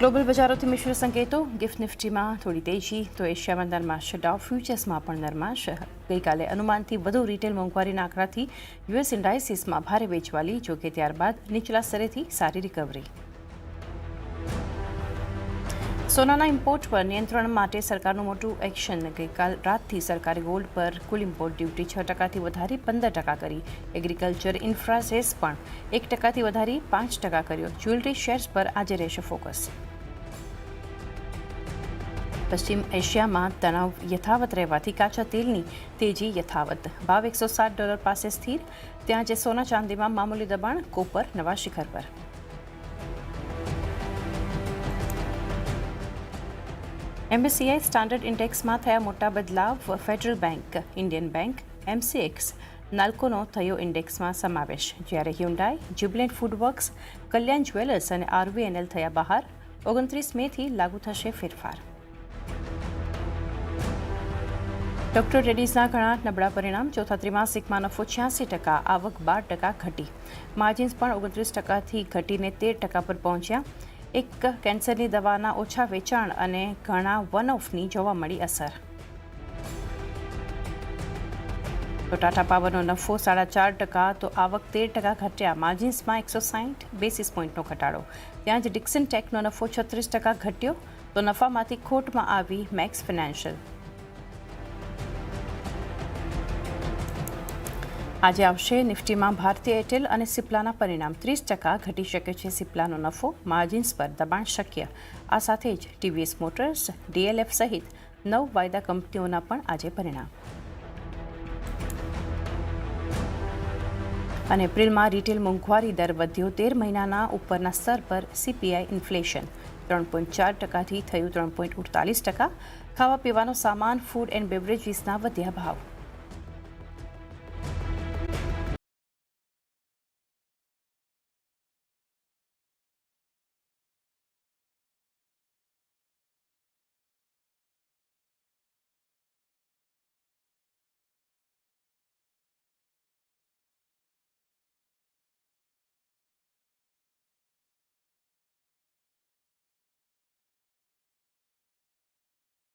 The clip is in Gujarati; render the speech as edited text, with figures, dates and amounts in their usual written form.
ગ્લોબલ બજારોથી મિશ્ર સંકેતો. ગિફ્ટ નિફ્ટીમાં થોડી તેજી તો એશિયામાં નરમાશ. ડાઉ ફ્યુચર્સમાં પણ નરમાશ. ગઈકાલે અનુમાનથી વધુ રિટેલ મોંઘવારીના આંકડાથી યુએસ ઇન્ડાઇસીસમાં ભારે વેચવાલી, જોકે ત્યારબાદ નીચલા સ્તરેથી સારી રિકવરી. સોનાના ઇમ્પોર્ટ પર નિયંત્રણ માટે સરકારનું મોટું એક્શન. ગઈકાલ રાતથી સરકારે ગોલ્ડ પર કુલ ઇમ્પોર્ટ ડ્યુટી 6% વધારી 15% કરી. એગ્રીકલ્ચર ઇન્ફ્રાસેસ પણ 1% વધારી 5% કર્યો. જ્વેલરી શેર્સ પર આજે રહેશે ફોકસ. પશ્ચિમ એશિયામાં તણાવ યથાવત રહેવાથી કાચા તેલની તેજી યથાવત. ભાવ $160 પાસે સ્થિર. ત્યાં જે સોના ચાંદીમાં મામૂલી દબાણ. કોપર નવા શિખર પર. MSCI સ્ટાન્ડર્ડ ઇન્ડેક્સમાં થયા મોટા બદલાવ. Federal bank, Indian bank, MCX, નાલ્કોનો થયો ઇન્ડેક્સમાં સમાવેશ, જ્યારે હ્યુન્ડાઈ, જ્યુબિલન્ટ ફૂડવર્ક્સ, કલ્યાણ જ્વેલર્સ અને RVNL થયા બહાર. 29 મેથી લાગુ થશે ફેરફાર. ડોક્ટર રેડ્ડીઝના ઘણા નબળા પરિણામ. ચોથા ત્રિમાસિકમાં નફો 86%, આવક 12% ઘટી. માર્જિન્સ પણ 29%થી ઘટીને 13% પર પહોંચ્યા. એક કેન્સરની દવાના ઓછા વેચાણ અને ઘણા વન ઓફની જોવા મળી અસર. તો ટાટા પાવરનો નફો 4.5%, તો આવક 13% ઘટ્યા. માર્જિન્સમાં 160 બેસિસ પોઈન્ટનો ઘટાડો. ત્યાં જ ડિક્સન ટેકનો નફો 36% ઘટ્યો, તો નફામાંથી ખોટમાં આવી મેક્સ ફાઇનાન્શિયલ. આજે આવશે નિફ્ટીમાં ભારતીય એરટેલ અને સિપ્લાના પરિણામ. 30% ઘટી શકે છે સિપ્લાનો નફો. માર્જિન્સ પર દબાણ શક્ય. આ સાથે જ TVS મોટર્સ, DLF સહિત 9 વાયદા કંપનીઓના પણ આજે પરિણામ. અને એપ્રિલમાં રિટેલ મોંઘવારી દર વધ્યો. 13 મહિનાના ઉપરના સ્તર પર. CPI ઇન્ફ્લેશન 3.4%થી થયું 3.48%. ખાવા પીવાનો સામાન, ફૂડ એન્ડ બેવરેજીસના વધ્યા ભાવ.